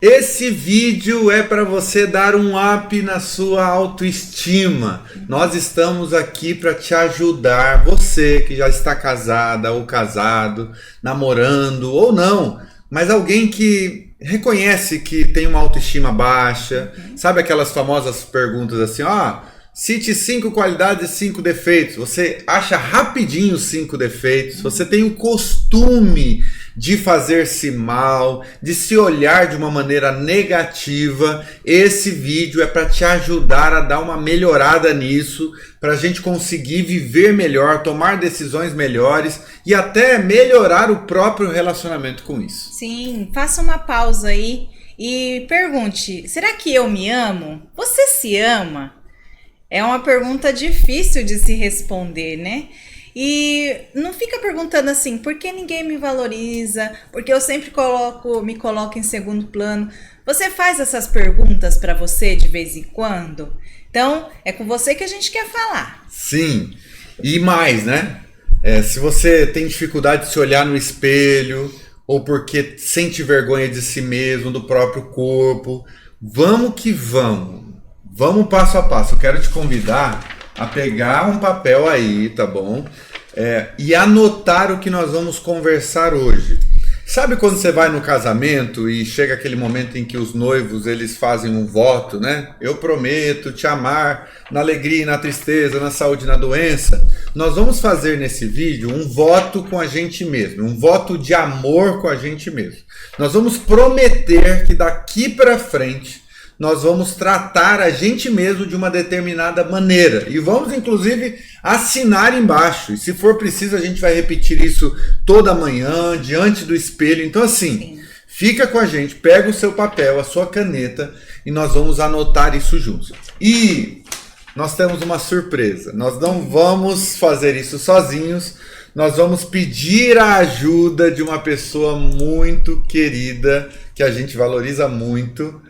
Esse vídeo é para você dar um up na sua autoestima. Nós estamos aqui para te ajudar, você que já está casada ou casado, namorando ou não, mas alguém que reconhece que tem uma autoestima baixa, sabe aquelas famosas perguntas assim, cite 5 qualidades e 5 defeitos. Você acha rapidinho os 5 defeitos, você tem o costume de fazer-se mal, de se olhar de uma maneira negativa. Esse vídeo é para te ajudar a dar uma melhorada nisso, para a gente conseguir viver melhor, tomar decisões melhores e até melhorar o próprio relacionamento com isso. Sim, faça uma pausa aí e pergunte, será que eu me amo? Você se ama? É uma pergunta difícil de se responder, né? E não fica perguntando assim, por que ninguém me valoriza? Porque eu sempre me coloco em segundo plano. Você faz essas perguntas para você de vez em quando? Então, é com você que a gente quer falar. Sim, e mais, né? Se você tem dificuldade de se olhar no espelho, ou porque sente vergonha de si mesmo, do próprio corpo, vamos que vamos. Vamos passo a passo. Eu quero te convidar a pegar um papel aí, tá bom? E anotar o que nós vamos conversar hoje. Sabe quando você vai no casamento e chega aquele momento em que os noivos eles fazem um voto, né? Eu prometo te amar na alegria e na tristeza, na saúde e na doença. Nós vamos fazer nesse vídeo um voto com a gente mesmo, um voto de amor com a gente mesmo. Nós vamos prometer que daqui para frente nós vamos tratar a gente mesmo de uma determinada maneira. E vamos, inclusive, assinar embaixo. E se for preciso, a gente vai repetir isso toda manhã, diante do espelho. Então, assim, fica com a gente, pega o seu papel, a sua caneta, e nós vamos anotar isso juntos. E nós temos uma surpresa. Nós não vamos fazer isso sozinhos. Nós vamos pedir a ajuda de uma pessoa muito querida, que a gente valoriza muito,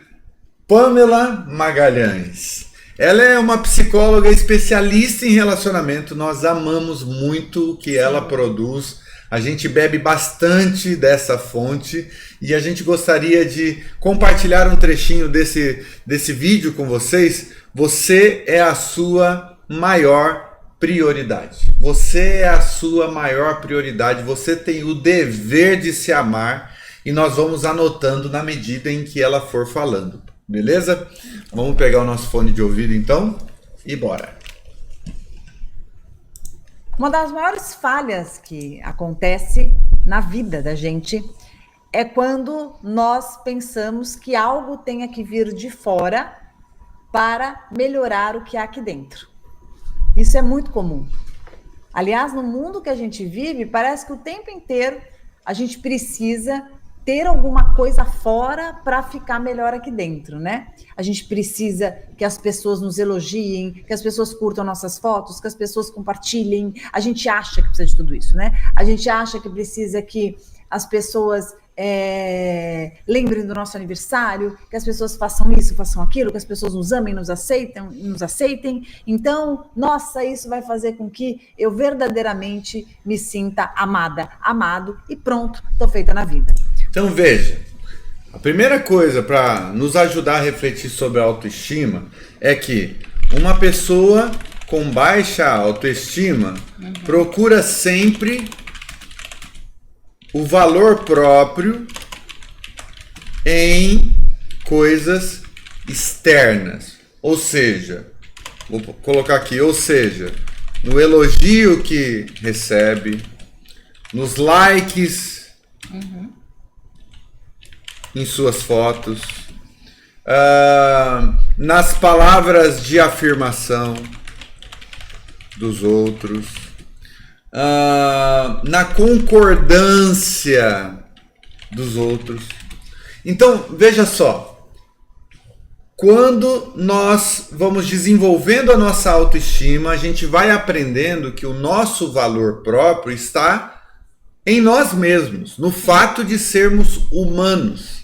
Pamela Magalhães. Ela é uma psicóloga especialista em relacionamento. Nós amamos muito o que ela produz. A gente bebe bastante dessa fonte e a gente gostaria de compartilhar um trechinho desse vídeo com vocês. Você é a sua maior prioridade. Você é a sua maior prioridade. Você tem o dever de se amar e nós vamos anotando na medida em que ela for falando. Beleza? Vamos pegar o nosso fone de ouvido então e bora. Uma das maiores falhas que acontece na vida da gente é quando nós pensamos que algo tenha que vir de fora para melhorar o que há aqui dentro. Isso é muito comum. Aliás, no mundo que a gente vive, parece que o tempo inteiro a gente precisa ter alguma coisa fora para ficar melhor aqui dentro, né? A gente precisa que as pessoas nos elogiem, que as pessoas curtam nossas fotos, que as pessoas compartilhem. A gente acha que precisa de tudo isso, né? A gente acha que precisa que as pessoas lembrem do nosso aniversário, que as pessoas façam isso, façam aquilo, que as pessoas nos amem, nos aceitem. Então, nossa, isso vai fazer com que eu verdadeiramente me sinta amada, amado e pronto, tô feita na vida. Então veja, a primeira coisa para nos ajudar a refletir sobre a autoestima é que uma pessoa com baixa autoestima procura sempre o valor próprio em coisas externas. Ou seja, vou colocar aqui, no elogio que recebe, nos likes em suas fotos, nas palavras de afirmação dos outros, na concordância dos outros. Então, veja só, quando nós vamos desenvolvendo a nossa autoestima, a gente vai aprendendo que o nosso valor próprio está em nós mesmos, no fato de sermos humanos,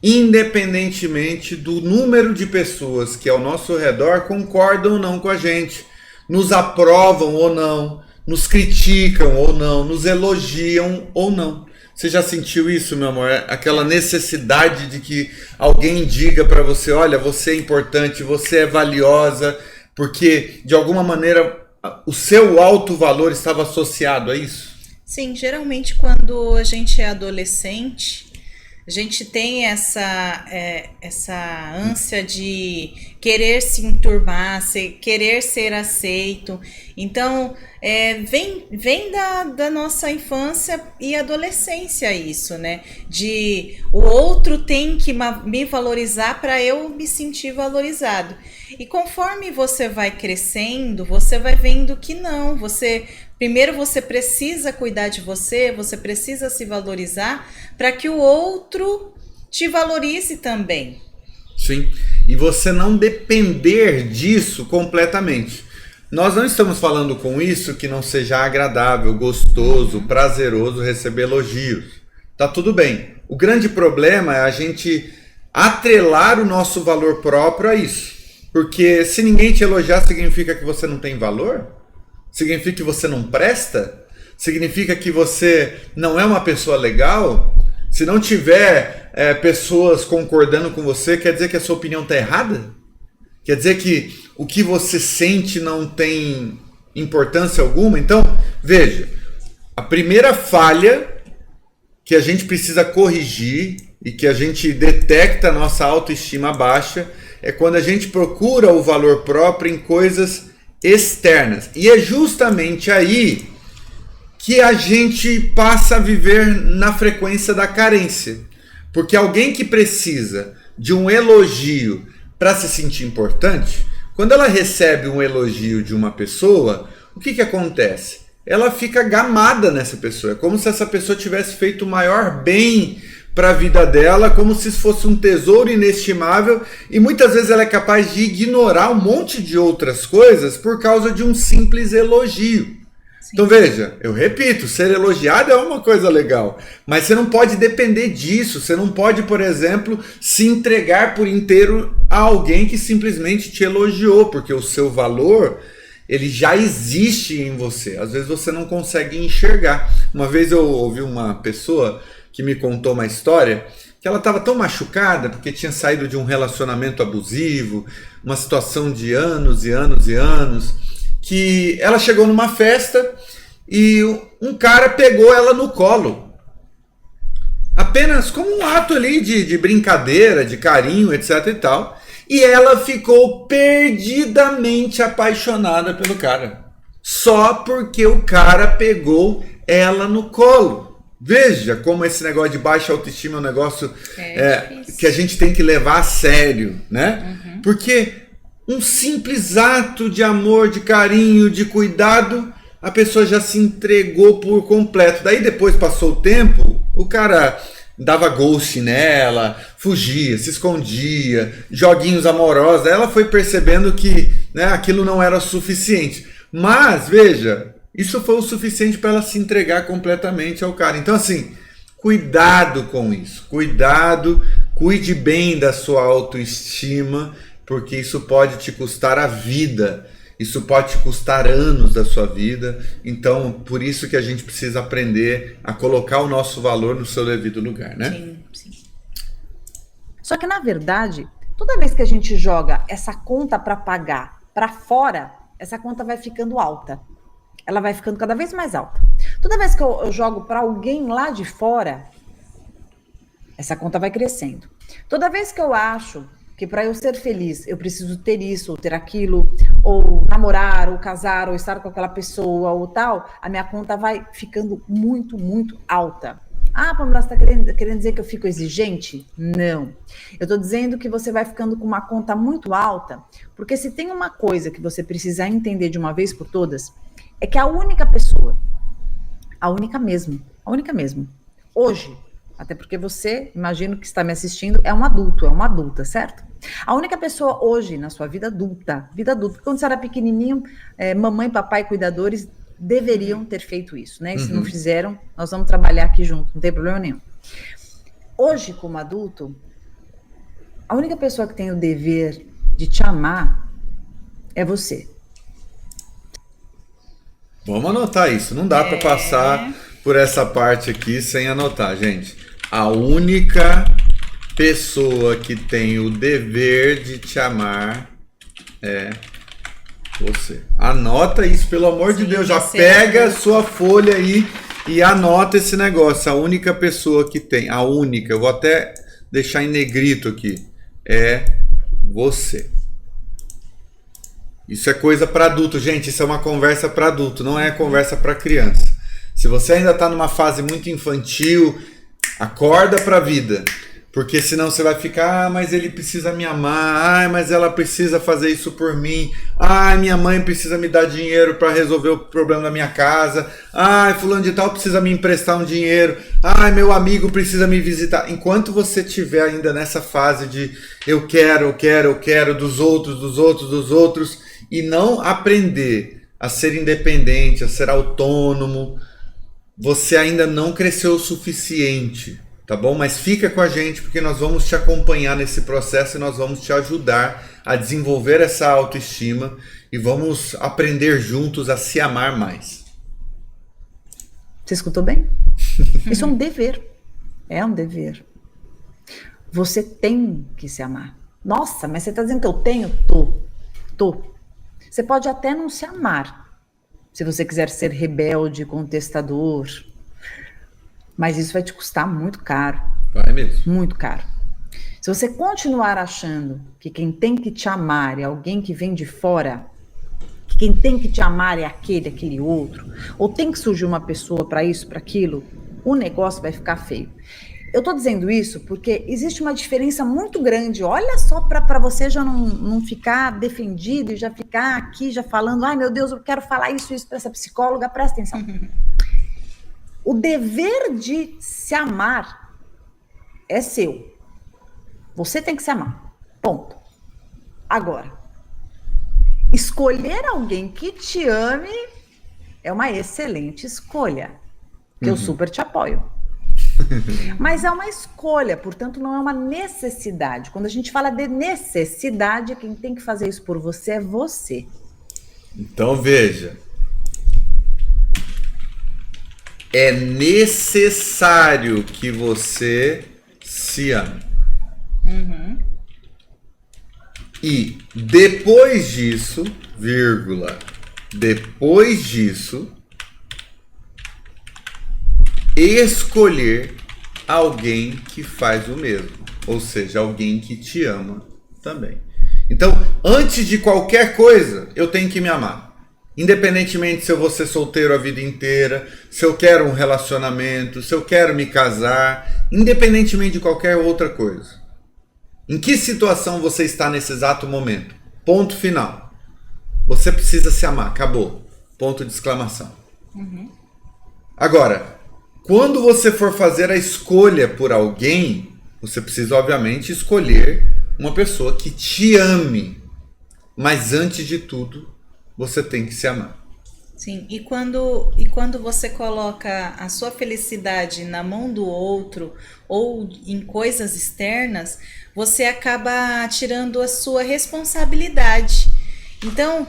independentemente do número de pessoas que ao nosso redor concordam ou não com a gente, nos aprovam ou não, nos criticam ou não, nos elogiam ou não. Você já sentiu isso, meu amor? Aquela necessidade de que alguém diga pra você, olha, você é importante, você é valiosa, porque de alguma maneira o seu alto valor estava associado a isso? Sim, geralmente quando a gente é adolescente, a gente tem essa ânsia de querer se enturmar, querer ser aceito. Então, vem da nossa infância e adolescência isso, né? De o outro tem que me valorizar para eu me sentir valorizado. E conforme você vai crescendo, você vai vendo que não, primeiro você precisa cuidar de você precisa se valorizar para que o outro te valorize também. Sim, e você não depender disso completamente. Nós não estamos falando com isso que não seja agradável, gostoso, prazeroso receber elogios. Tá tudo bem. O grande problema é a gente atrelar o nosso valor próprio a isso. Porque se ninguém te elogiar, significa que você não tem valor? Significa que você não presta? Significa que você não é uma pessoa legal? Se não tiver pessoas concordando com você, quer dizer que a sua opinião está errada? Quer dizer que o que você sente não tem importância alguma? Então, veja, a primeira falha que a gente precisa corrigir e que a gente detecta a nossa autoestima baixa é quando a gente procura o valor próprio em coisas externas. E é justamente aí que a gente passa a viver na frequência da carência. Porque alguém que precisa de um elogio para se sentir importante, quando ela recebe um elogio de uma pessoa, o que acontece? Ela fica gamada nessa pessoa. É como se essa pessoa tivesse feito o maior bem para a vida dela, como se fosse um tesouro inestimável, e muitas vezes ela é capaz de ignorar um monte de outras coisas por causa de um simples elogio. Sim. Então veja, eu repito, ser elogiado é uma coisa legal, mas você não pode depender disso, você não pode, por exemplo, se entregar por inteiro a alguém que simplesmente te elogiou, porque o seu valor, ele já existe em você, às vezes você não consegue enxergar. Uma vez eu ouvi uma pessoa que me contou uma história que ela estava tão machucada porque tinha saído de um relacionamento abusivo, uma situação de anos e anos e anos, que ela chegou numa festa e um cara pegou ela no colo. Apenas como um ato ali de brincadeira, de carinho, etc e tal. E ela ficou perdidamente apaixonada pelo cara. Só porque o cara pegou ela no colo. Veja como esse negócio de baixa autoestima é um negócio que a gente tem que levar a sério, né? Uhum. Porque um simples ato de amor, de carinho, de cuidado, a pessoa já se entregou por completo. Daí depois passou o tempo, o cara dava ghost nela, fugia, se escondia, joguinhos amorosos. Aí ela foi percebendo que, né, aquilo não era suficiente. Mas, veja, isso foi o suficiente para ela se entregar completamente ao cara. Então, assim, cuidado com isso. Cuidado, cuide bem da sua autoestima, porque isso pode te custar a vida. Isso pode te custar anos da sua vida. Então, por isso que a gente precisa aprender a colocar o nosso valor no seu devido lugar, né? Sim, sim. Só que, na verdade, toda vez que a gente joga essa conta para pagar para fora, essa conta vai ficando alta. Ela vai ficando cada vez mais alta. Toda vez que eu jogo para alguém lá de fora, essa conta vai crescendo. Toda vez que eu acho que para eu ser feliz eu preciso ter isso, ou ter aquilo, ou namorar, ou casar, ou estar com aquela pessoa, ou tal, a minha conta vai ficando muito, muito alta. Ah, Pamela, você está querendo dizer que eu fico exigente? Não. Eu estou dizendo que você vai ficando com uma conta muito alta, porque se tem uma coisa que você precisa entender de uma vez por todas, é que a única pessoa, a única mesmo, hoje, até porque você, imagino que está me assistindo, é um adulto, é uma adulta, certo? A única pessoa hoje na sua vida adulta, quando você era pequenininho, mamãe, papai, cuidadores deveriam ter feito isso, né? E se não fizeram, nós vamos trabalhar aqui junto, não tem problema nenhum. Hoje, como adulto, a única pessoa que tem o dever de te amar é você. Vamos anotar isso. Não dá para passar por essa parte aqui sem anotar, gente. A única pessoa que tem o dever de te amar é você. Anota isso, pelo amor de Deus. Já pega a sua folha aí e anota esse negócio. A única pessoa que tem, a única, eu vou até deixar em negrito aqui, é você. Isso é coisa para adulto, gente. Isso é uma conversa para adulto, não é conversa para criança. Se você ainda está numa fase muito infantil, acorda para a vida. Porque senão você vai ficar, mas ele precisa me amar, mas ela precisa fazer isso por mim, minha mãe precisa me dar dinheiro para resolver o problema da minha casa, fulano de tal precisa me emprestar um dinheiro, meu amigo precisa me visitar. Enquanto você estiver ainda nessa fase de eu quero dos outros, e não aprender a ser independente, a ser autônomo, você ainda não cresceu o suficiente. Tá bom? Mas fica com a gente porque nós vamos te acompanhar nesse processo e nós vamos te ajudar a desenvolver essa autoestima e vamos aprender juntos a se amar mais. Você escutou bem? Isso é um dever. É um dever. Você tem que se amar. Nossa, mas você está dizendo que eu tenho? Tô. Você pode até não se amar, se você quiser ser rebelde, contestador. Mas isso vai te custar muito caro. Vai mesmo. Muito caro. Se você continuar achando que quem tem que te amar é alguém que vem de fora, que quem tem que te amar é aquele outro, ou tem que surgir uma pessoa para isso, para aquilo, o negócio vai ficar feio. Eu tô dizendo isso porque existe uma diferença muito grande. Olha só para você já não ficar defendido e já ficar aqui já falando, meu Deus, eu quero falar isso para essa psicóloga, presta atenção. O dever de se amar é seu. Você tem que se amar. Ponto. Agora, escolher alguém que te ame é uma excelente escolha. Que eu super te apoio. Mas é uma escolha, portanto não é uma necessidade. Quando a gente fala de necessidade, quem tem que fazer isso por você é você. Então veja. É necessário que você se ame. E depois disso, depois disso, escolher alguém que faz o mesmo. Ou seja, alguém que te ama também. Então, antes de qualquer coisa, eu tenho que me amar. Independentemente se eu vou ser solteiro a vida inteira, se eu quero um relacionamento, se eu quero me casar, independentemente de qualquer outra coisa. Em que situação você está nesse exato momento? Ponto final. Você precisa se amar. Acabou. Ponto de exclamação. Agora, quando você for fazer a escolha por alguém, você precisa, obviamente, escolher uma pessoa que te ame. Mas, antes de tudo, você tem que se amar. Sim, e quando você coloca a sua felicidade na mão do outro ou em coisas externas, você acaba tirando a sua responsabilidade. Então,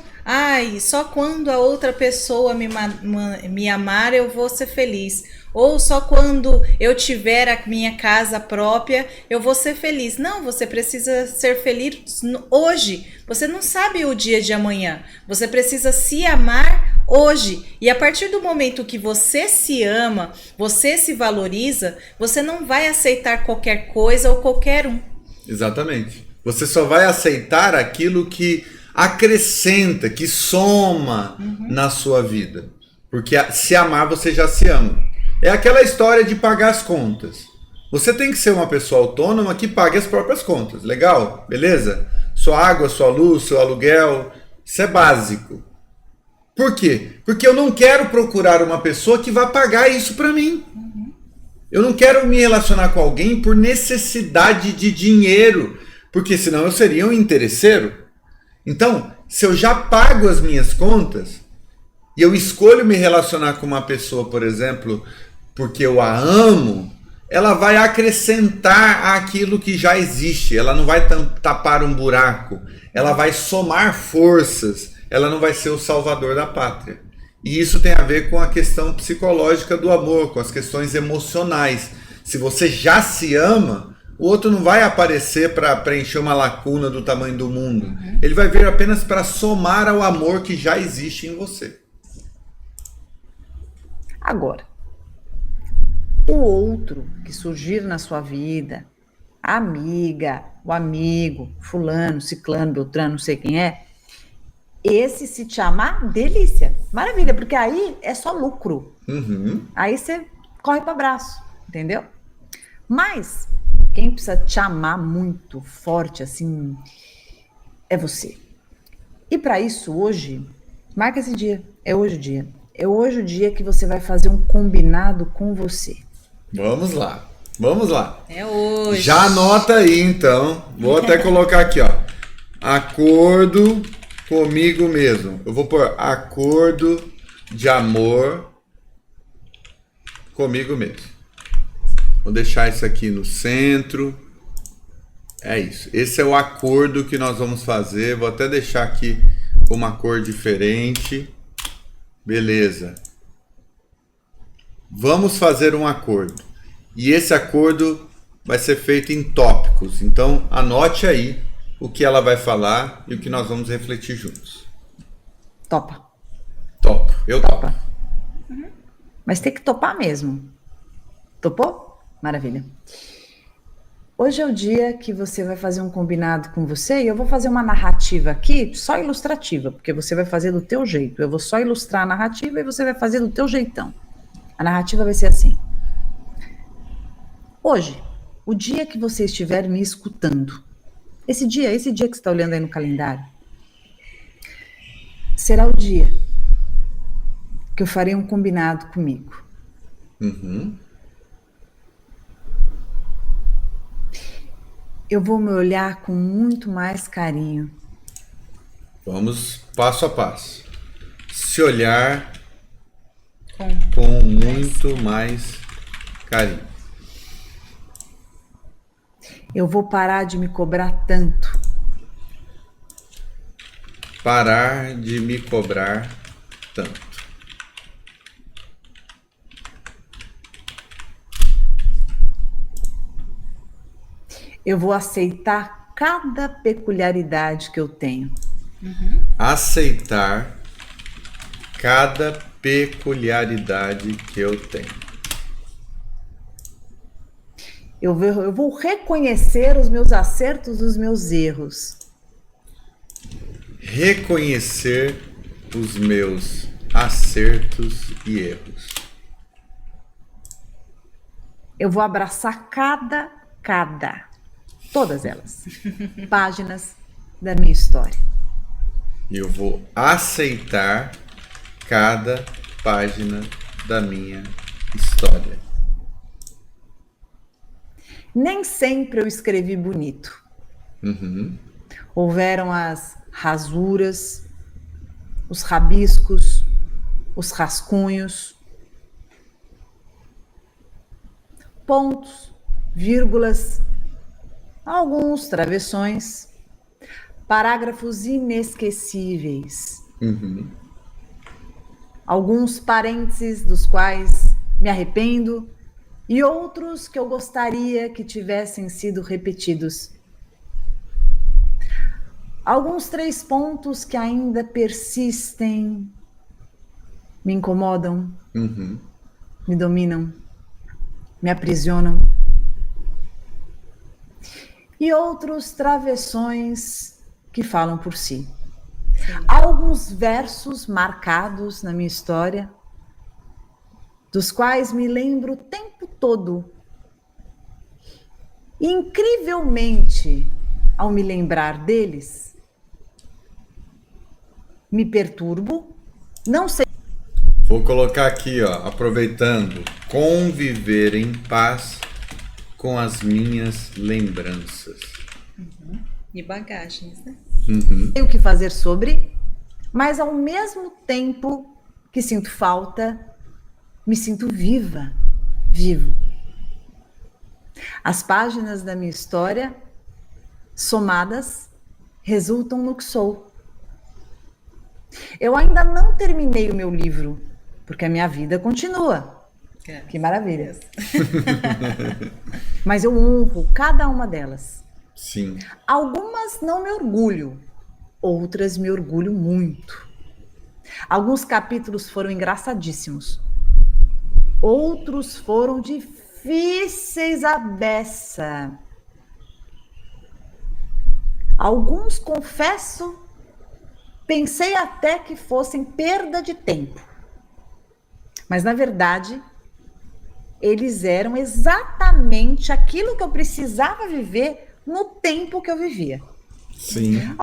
só quando a outra pessoa me amar eu vou ser feliz. Ou só quando eu tiver a minha casa própria eu vou ser feliz. Não, você precisa ser feliz hoje. Você não sabe o dia de amanhã. Você precisa se amar hoje. E a partir do momento que você se ama, você se valoriza, você não vai aceitar qualquer coisa ou qualquer um. Exatamente. Você só vai aceitar aquilo que acrescenta, que soma na sua vida. Porque se amar, você já se ama. É aquela história de pagar as contas. Você tem que ser uma pessoa autônoma que pague as próprias contas. Legal? Beleza? Sua água, sua luz, seu aluguel. Isso é básico. Por quê? Porque eu não quero procurar uma pessoa que vá pagar isso para mim. Eu não quero me relacionar com alguém por necessidade de dinheiro. Porque senão eu seria um interesseiro. Então, se eu já pago as minhas contas e eu escolho me relacionar com uma pessoa, por exemplo, porque eu a amo, ela vai acrescentar aquilo que já existe. Ela não vai tapar um buraco. Ela vai somar forças. Ela não vai ser o salvador da pátria. E isso tem a ver com a questão psicológica do amor, com as questões emocionais. Se você já se ama, o outro não vai aparecer para preencher uma lacuna do tamanho do mundo. Ele vai vir apenas para somar ao amor que já existe em você. Agora, o outro que surgir na sua vida, a amiga, o amigo, fulano, ciclano, beltrano, não sei quem é, esse se te amar, delícia, maravilha, porque aí é só lucro. Aí você corre para abraço, entendeu? Mas quem precisa te amar muito forte assim é você. E para isso hoje, marca esse dia, é hoje o dia. É hoje o dia que você vai fazer um combinado com você. Vamos lá, vamos lá. É hoje. Já anota aí então, vou até colocar aqui, ó. Acordo comigo mesmo. Eu vou pôr acordo de amor comigo mesmo. Vou deixar isso aqui no centro. É isso. Esse é o acordo que nós vamos fazer. Vou até deixar aqui com uma cor diferente. Beleza. Vamos fazer um acordo. E esse acordo vai ser feito em tópicos. Então, anote aí o que ela vai falar e o que nós vamos refletir juntos. Topa. Topo. Eu topo. Mas tem que topar mesmo. Topou? Maravilha. Hoje é o dia que você vai fazer um combinado com você e eu vou fazer uma narrativa aqui, só ilustrativa, porque você vai fazer do teu jeito. Eu vou só ilustrar a narrativa e você vai fazer do teu jeitão. A narrativa vai ser assim. Hoje, o dia que você estiver me escutando, esse dia que você está olhando aí no calendário, será o dia que eu farei um combinado comigo. Eu vou me olhar com muito mais carinho. Vamos passo a passo. Se olhar com muito mais carinho. Eu vou parar de me cobrar tanto. Parar de me cobrar tanto. Eu vou aceitar cada peculiaridade que eu tenho. Aceitar cada peculiaridade que eu tenho. Eu vou reconhecer os meus acertos e os meus erros. Reconhecer os meus acertos e erros. Eu vou abraçar todas elas, páginas da minha história. E eu vou aceitar cada página da minha história. Nem sempre eu escrevi bonito. Houveram as rasuras, os rabiscos, os rascunhos, pontos, vírgulas, alguns travessões, parágrafos inesquecíveis, alguns parênteses dos quais me arrependo e outros que eu gostaria que tivessem sido repetidos. Alguns 3 pontos que ainda persistem, me incomodam, me dominam, me aprisionam. E outros travessões que falam por si. Há alguns versos marcados na minha história, dos quais me lembro o tempo todo. E, incrivelmente, ao me lembrar deles, me perturbo, não sei. Vou colocar aqui, ó, aproveitando, conviver em paz com as minhas lembranças. E bagagens, né? O que fazer sobre, mas ao mesmo tempo que sinto falta, me sinto vivo. As páginas da minha história, somadas, resultam no que sou. Eu ainda não terminei o meu livro, porque a minha vida continua. Que maravilha. Mas eu honro cada uma delas. Sim. Algumas não me orgulho, outras me orgulho muito. Alguns capítulos foram engraçadíssimos. Outros foram difíceis à beça. Alguns, confesso, pensei até que fossem perda de tempo. Mas, na verdade, eles eram exatamente aquilo que eu precisava viver no tempo que eu vivia. Sim.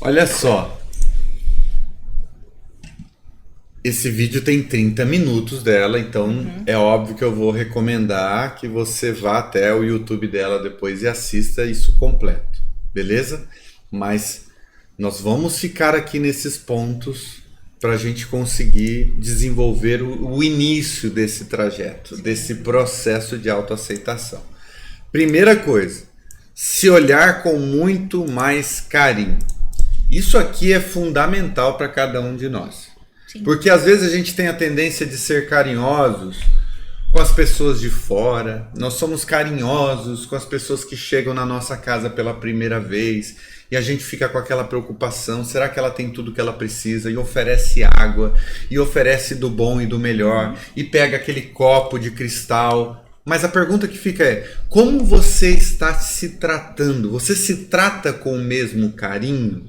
Olha só. Esse vídeo tem 30 minutos dela, então é óbvio que eu vou recomendar que você vá até o YouTube dela depois e assista isso completo, beleza? Mas nós vamos ficar aqui nesses pontos para a gente conseguir desenvolver o início desse trajeto, desse processo de autoaceitação. Primeira coisa, se olhar com muito mais carinho. Isso aqui é fundamental para cada um de nós. Sim. Porque às vezes a gente tem a tendência de ser carinhosos com as pessoas de fora, nós somos carinhosos com as pessoas que chegam na nossa casa pela primeira vez e a gente fica com aquela preocupação, será que ela tem tudo que ela precisa? E oferece água, e oferece do bom e do melhor, e pega aquele copo de cristal. Mas a pergunta que fica é, como você está se tratando? Você se trata com o mesmo carinho?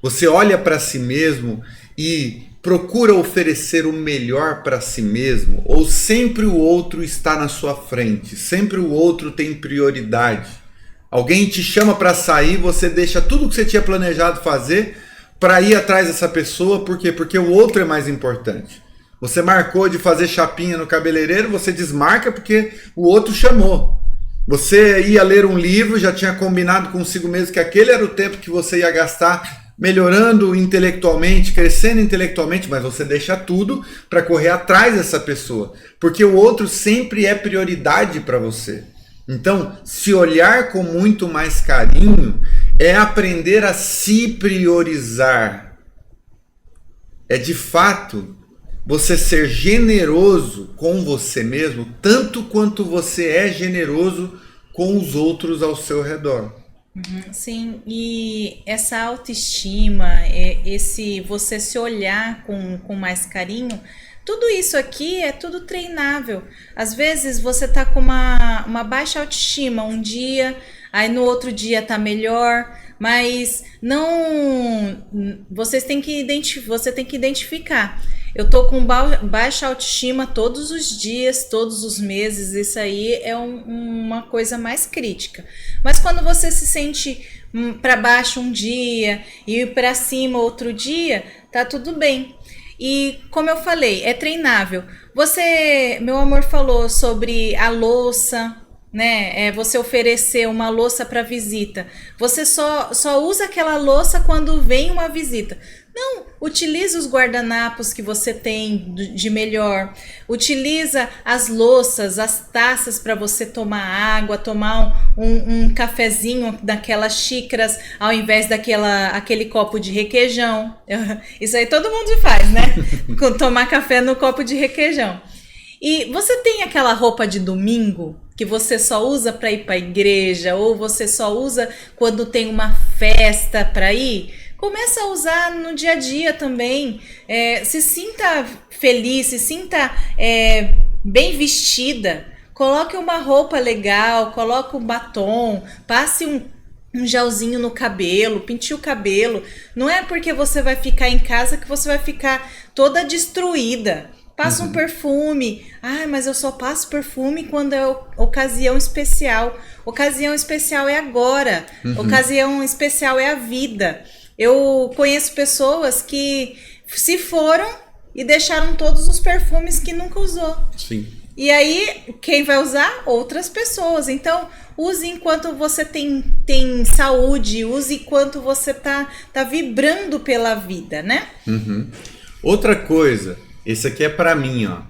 Você olha para si mesmo e procura oferecer o melhor para si mesmo? Ou sempre o outro está na sua frente? Sempre o outro tem prioridade? Alguém te chama para sair, você deixa tudo que você tinha planejado fazer para ir atrás dessa pessoa. Por quê? Porque o outro é mais importante. Você marcou de fazer chapinha no cabeleireiro, você desmarca porque o outro chamou. Você ia ler um livro, já tinha combinado consigo mesmo que aquele era o tempo que você ia gastar melhorando intelectualmente, crescendo intelectualmente, mas você deixa tudo para correr atrás dessa pessoa, porque o outro sempre é prioridade para você. Então, se olhar com muito mais carinho é aprender a se priorizar. É de fato você ser generoso com você mesmo, tanto quanto você é generoso com os outros ao seu redor. Sim, e essa autoestima, esse você se olhar com mais carinho, tudo isso aqui é tudo treinável. Às vezes você tá com uma baixa autoestima um dia, aí no outro dia tá melhor, mas não, você tem que identificar. Eu tô com baixa autoestima todos os dias, todos os meses, isso aí é uma coisa mais crítica. Mas quando você se sente para baixo um dia e para cima outro dia, tá tudo bem. E como eu falei, é treinável. Você, meu amor, falou sobre a louça, né? Você oferecer uma louça para visita. Você só usa aquela louça quando vem uma visita. Não, utiliza os guardanapos que você tem de melhor, utiliza as louças, as taças para você tomar água, tomar um cafezinho daquelas xícaras ao invés aquele copo de requeijão. Isso aí todo mundo faz, né? Tomar café no copo de requeijão. E você tem aquela roupa de domingo que você só usa para ir para a igreja ou você só usa quando tem uma festa para ir? Começa a usar no dia a dia também, se sinta feliz, se sinta bem vestida, coloque uma roupa legal, coloque um batom, passe um gelzinho no cabelo, pinte o cabelo. Não é porque você vai ficar em casa que você vai ficar toda destruída. Passa um perfume. Ah, mas eu só passo perfume quando é ocasião especial. Ocasião especial é agora. Ocasião especial é a vida. Eu conheço pessoas que se foram e deixaram todos os perfumes que nunca usou. Sim. E aí, quem vai usar? Outras pessoas. Então, use enquanto você tem saúde, use enquanto você tá vibrando pela vida, né? Outra coisa, esse aqui é pra mim, ó.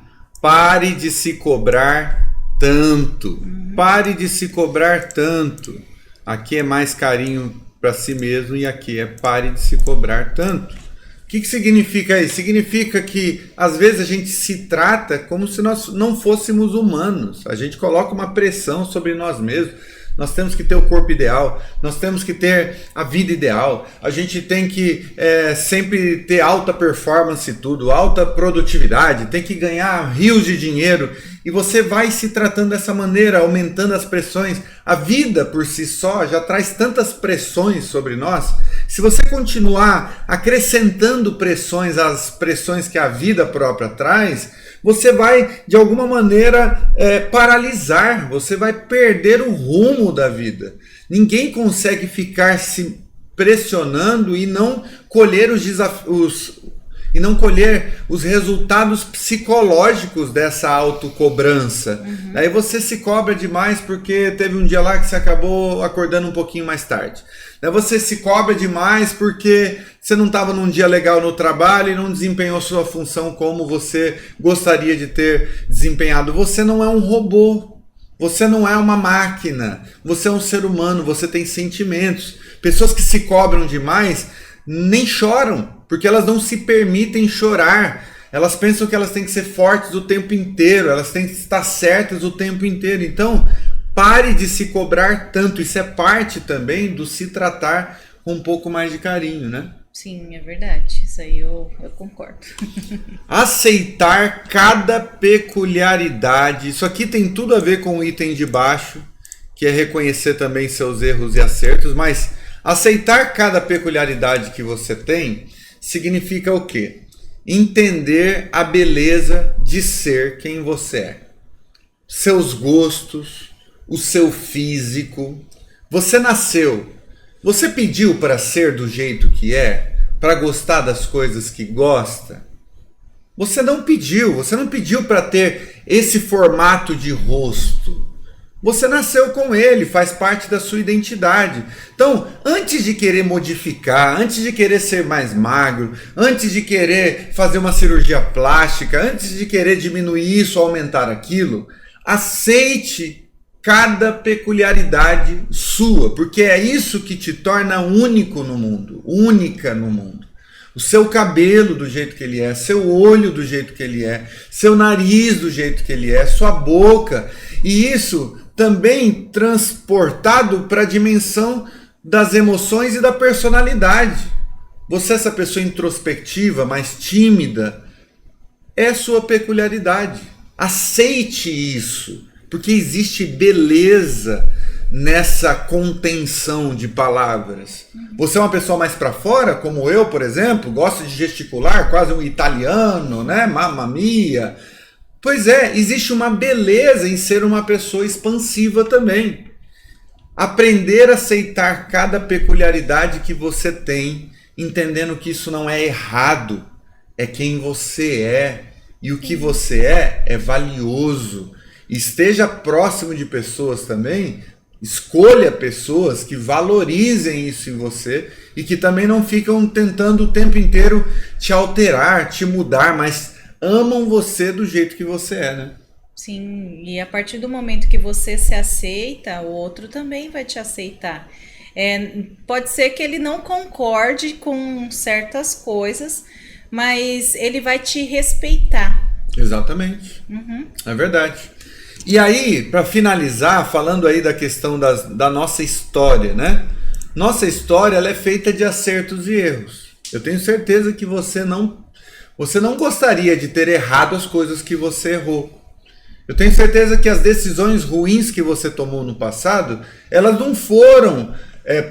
Pare de se cobrar tanto. Pare de se cobrar tanto. Aqui é mais carinho para si mesmo e aqui é pare de se cobrar tanto. O que significa isso? Significa que às vezes a gente se trata como se nós não fôssemos humanos. A gente coloca uma pressão sobre nós mesmos. Nós temos que ter o corpo ideal, nós temos que ter a vida ideal, a gente tem que sempre ter alta performance e tudo, alta produtividade, tem que ganhar rios de dinheiro, e você vai se tratando dessa maneira, aumentando as pressões. A vida por si só já traz tantas pressões sobre nós. Se você continuar acrescentando pressões às pressões que a vida própria traz, você vai, de alguma maneira, paralisar, você vai perder o rumo da vida. Ninguém consegue ficar se pressionando e não colher os desafios, e não colher os resultados psicológicos dessa autocobrança. Aí você se cobra demais porque teve um dia lá que você acabou acordando um pouquinho mais tarde. Aí você se cobra demais porque você não estava num dia legal no trabalho e não desempenhou sua função como você gostaria de ter desempenhado. Você não é um robô. Você não é uma máquina. Você é um ser humano. Você tem sentimentos. Pessoas que se cobram demais nem choram, porque elas não se permitem chorar. Elas pensam que elas têm que ser fortes o tempo inteiro, elas têm que estar certas o tempo inteiro. Então, pare de se cobrar tanto. Isso é parte também do se tratar com um pouco mais de carinho, né? Sim, é verdade. Isso aí eu concordo. Aceitar cada peculiaridade. Isso aqui tem tudo a ver com o item de baixo, que é reconhecer também seus erros e acertos, mas aceitar cada peculiaridade que você tem significa o quê? Entender a beleza de ser quem você é. Seus gostos, o seu físico. Você nasceu, você pediu para ser do jeito que é, para gostar das coisas que gosta? Você não pediu para ter esse formato de rosto. Você nasceu com ele, faz parte da sua identidade. Então, antes de querer modificar, antes de querer ser mais magro, antes de querer fazer uma cirurgia plástica, antes de querer diminuir isso ou aumentar aquilo, aceite cada peculiaridade sua, porque é isso que te torna único no mundo, única no mundo. O seu cabelo do jeito que ele é, seu olho do jeito que ele é, seu nariz do jeito que ele é, sua boca, e isso também transportado para a dimensão das emoções e da personalidade. Você, essa pessoa introspectiva, mais tímida, é sua peculiaridade. Aceite isso, porque existe beleza nessa contenção de palavras. Você é uma pessoa mais para fora, como eu, por exemplo, gosta de gesticular, quase um italiano, né? Mamma mia. Pois é, existe uma beleza em ser uma pessoa expansiva também. Aprender a aceitar cada peculiaridade que você tem, entendendo que isso não é errado, é quem você é. E o que você é valioso. Esteja próximo de pessoas também, escolha pessoas que valorizem isso em você e que também não ficam tentando o tempo inteiro te alterar, te mudar, mas amam você do jeito que você é, né? Sim, e a partir do momento que você se aceita, o outro também vai te aceitar. Pode ser que ele não concorde com certas coisas, mas ele vai te respeitar. Exatamente. É verdade. E aí, para finalizar, falando aí da questão da nossa história, né? Nossa história ela é feita de acertos e erros. Eu tenho certeza que você não gostaria de ter errado as coisas que você errou. Eu tenho certeza que as decisões ruins que você tomou no passado, elas não foram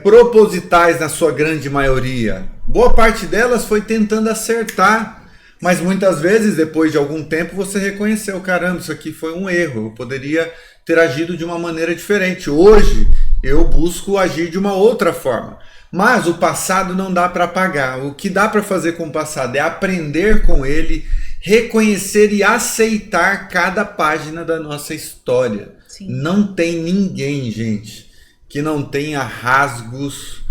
propositais na sua grande maioria. Boa parte delas foi tentando acertar. Mas muitas vezes, depois de algum tempo, você reconheceu, caramba, isso aqui foi um erro, eu poderia ter agido de uma maneira diferente. Hoje, eu busco agir de uma outra forma. Mas o passado não dá para apagar. O que dá para fazer com o passado é aprender com ele, reconhecer e aceitar cada página da nossa história. Sim. Não tem ninguém, gente, que não tenha rasgos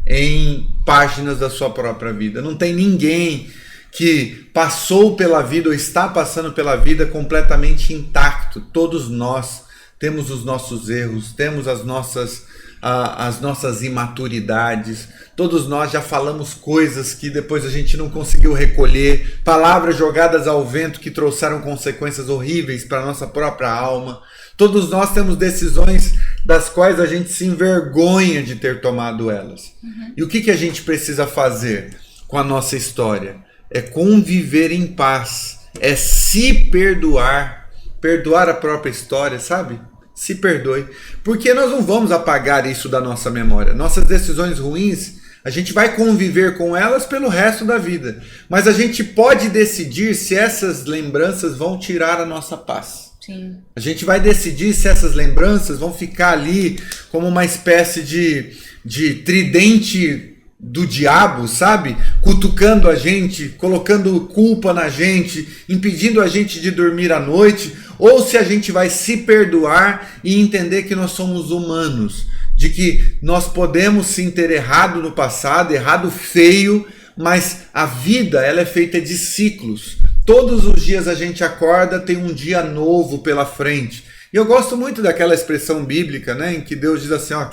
em páginas da sua própria vida. Não tem ninguém que passou pela vida ou está passando pela vida completamente intacto. Todos nós temos os nossos erros, temos as nossas as nossas imaturidades, todos nós já falamos coisas que depois a gente não conseguiu recolher, palavras jogadas ao vento que trouxeram consequências horríveis para a nossa própria alma. Todos nós temos decisões das quais a gente se envergonha de ter tomado elas. E o que a gente precisa fazer com a nossa história? É conviver em paz, é se perdoar, perdoar a própria história, sabe? Se perdoe, porque nós não vamos apagar isso da nossa memória. Nossas decisões ruins, a gente vai conviver com elas pelo resto da vida, mas a gente pode decidir se essas lembranças vão tirar a nossa paz. Sim. A gente vai decidir se essas lembranças vão ficar ali como uma espécie de tridente do diabo, sabe? Cutucando a gente, colocando culpa na gente, impedindo a gente de dormir à noite, ou se a gente vai se perdoar e entender que nós somos humanos, de que nós podemos sim ter errado no passado, errado feio, mas a vida ela é feita de ciclos. Todos os dias a gente acorda, tem um dia novo pela frente. E eu gosto muito daquela expressão bíblica, né, em que Deus diz assim, ó,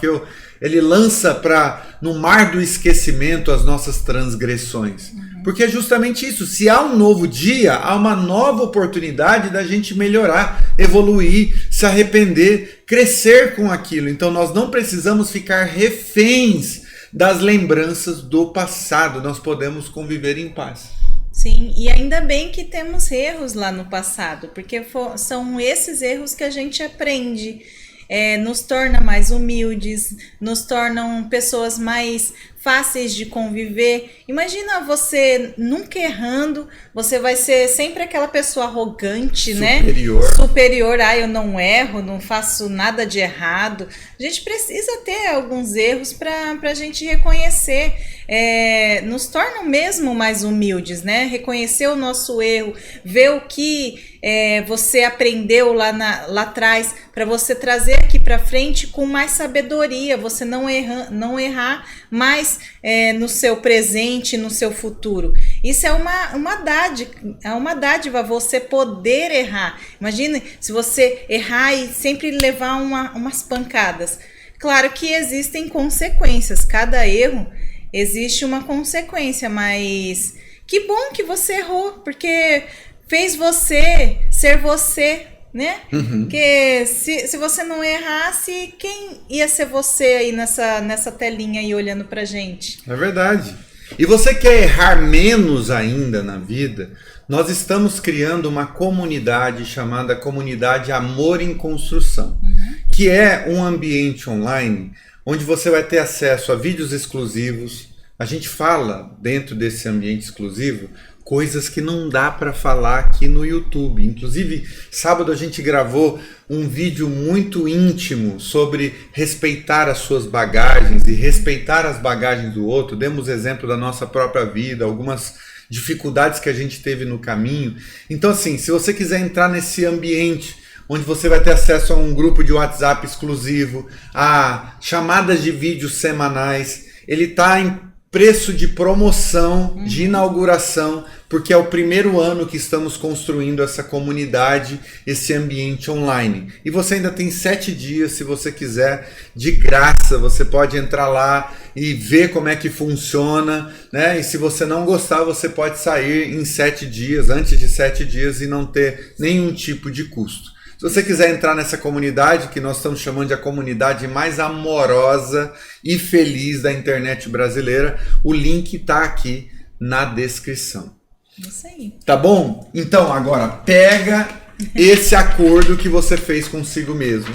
Ele lança no mar do esquecimento as nossas transgressões. Porque é justamente isso. Se há um novo dia, há uma nova oportunidade da gente melhorar, evoluir, se arrepender, crescer com aquilo. Então nós não precisamos ficar reféns das lembranças do passado. Nós podemos conviver em paz. Sim, e ainda bem que temos erros lá no passado, porque são esses erros que a gente aprende. Nos torna mais humildes, nos tornam pessoas mais fáceis de conviver. Imagina você nunca errando, você vai ser sempre aquela pessoa arrogante, superior, né? Superior, eu não erro, não faço nada de errado. A gente precisa ter alguns erros para a gente reconhecer. Nos tornam mesmo mais humildes, né? Reconhecer o nosso erro, ver o que você aprendeu lá atrás, para você trazer aqui para frente com mais sabedoria, você não errar mais no seu presente, no seu futuro. Isso é uma dádiva você poder errar. Imagine se você errar e sempre levar umas pancadas. Claro que existem consequências, cada erro existe uma consequência, mas que bom que você errou, porque fez você ser você, né? Porque se você não errasse, quem ia ser você aí nessa telinha aí olhando pra gente? É verdade. E você quer errar menos ainda na vida? Nós estamos criando uma comunidade chamada Comunidade Amor em Construção, que é um ambiente online onde você vai ter acesso a vídeos exclusivos. A gente fala dentro desse ambiente exclusivo coisas que não dá para falar aqui no YouTube. Inclusive, sábado a gente gravou um vídeo muito íntimo sobre respeitar as suas bagagens e respeitar as bagagens do outro. Demos exemplo da nossa própria vida, algumas dificuldades que a gente teve no caminho. Então, assim, se você quiser entrar nesse ambiente onde você vai ter acesso a um grupo de WhatsApp exclusivo, a chamadas de vídeos semanais, ele está em preço de promoção, de inauguração, porque é o primeiro ano que estamos construindo essa comunidade, esse ambiente online. E você ainda tem 7 dias, se você quiser, de graça. Você pode entrar lá e ver como é que funciona, né? E se você não gostar, você pode sair em 7 dias, antes de 7 dias, e não ter nenhum tipo de custo. Se você quiser entrar nessa comunidade, que nós estamos chamando de a comunidade mais amorosa e feliz da internet brasileira, o link está aqui na descrição. Isso aí. Tá bom? Então, agora, pega esse acordo que você fez consigo mesmo.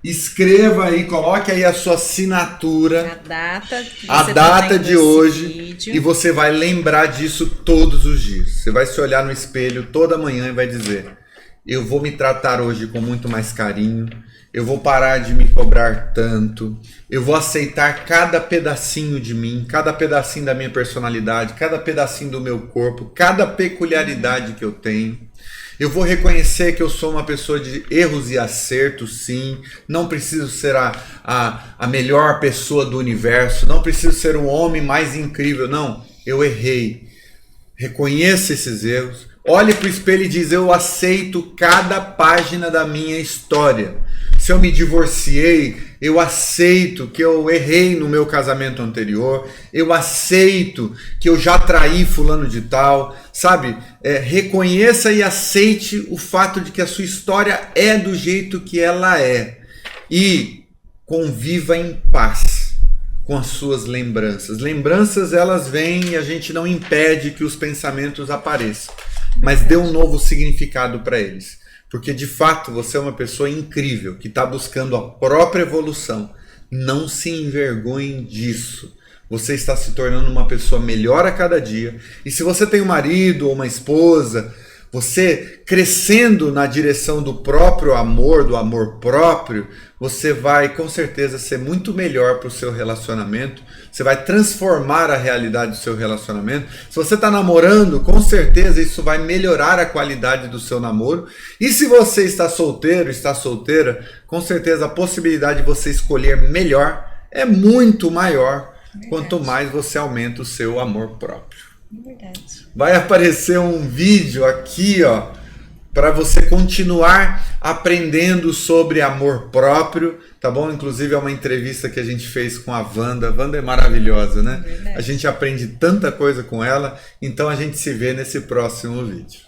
Escreva aí, coloque aí a sua assinatura, a data de hoje, e você vai lembrar disso todos os dias. Você vai se olhar no espelho toda manhã e vai dizer: eu vou me tratar hoje com muito mais carinho, eu vou parar de me cobrar tanto, eu vou aceitar cada pedacinho de mim, cada pedacinho da minha personalidade, cada pedacinho do meu corpo, cada peculiaridade que eu tenho. Eu vou reconhecer que eu sou uma pessoa de erros e acertos, sim. Não preciso ser a melhor pessoa do universo, não preciso ser o homem mais incrível, não. Eu errei. Reconheça esses erros. Olhe para o espelho e diz: eu aceito cada página da minha história. Se eu me divorciei, eu aceito que eu errei no meu casamento anterior, eu aceito que eu já traí fulano de tal, sabe? Reconheça e aceite o fato de que a sua história é do jeito que ela é. E conviva em paz com as suas lembranças. Lembranças, elas vêm e a gente não impede que os pensamentos apareçam, mas dê um novo significado para eles. Porque de fato você é uma pessoa incrível, que está buscando a própria evolução. Não se envergonhem disso. Você está se tornando uma pessoa melhor a cada dia. E se você tem um marido ou uma esposa, você crescendo na direção do próprio amor, do amor próprio, você vai com certeza ser muito melhor para o seu relacionamento. Você vai transformar a realidade do seu relacionamento. Se você está namorando, com certeza isso vai melhorar a qualidade do seu namoro. E se você está solteiro, está solteira, com certeza a possibilidade de você escolher melhor é muito maior. Verdade. Quanto mais você aumenta o seu amor próprio. Verdade. Vai aparecer um vídeo aqui, ó, para você continuar aprendendo sobre amor próprio, tá bom? Inclusive é uma entrevista que a gente fez com a Wanda. A Wanda é maravilhosa, né? A gente aprende tanta coisa com ela, então a gente se vê nesse próximo vídeo.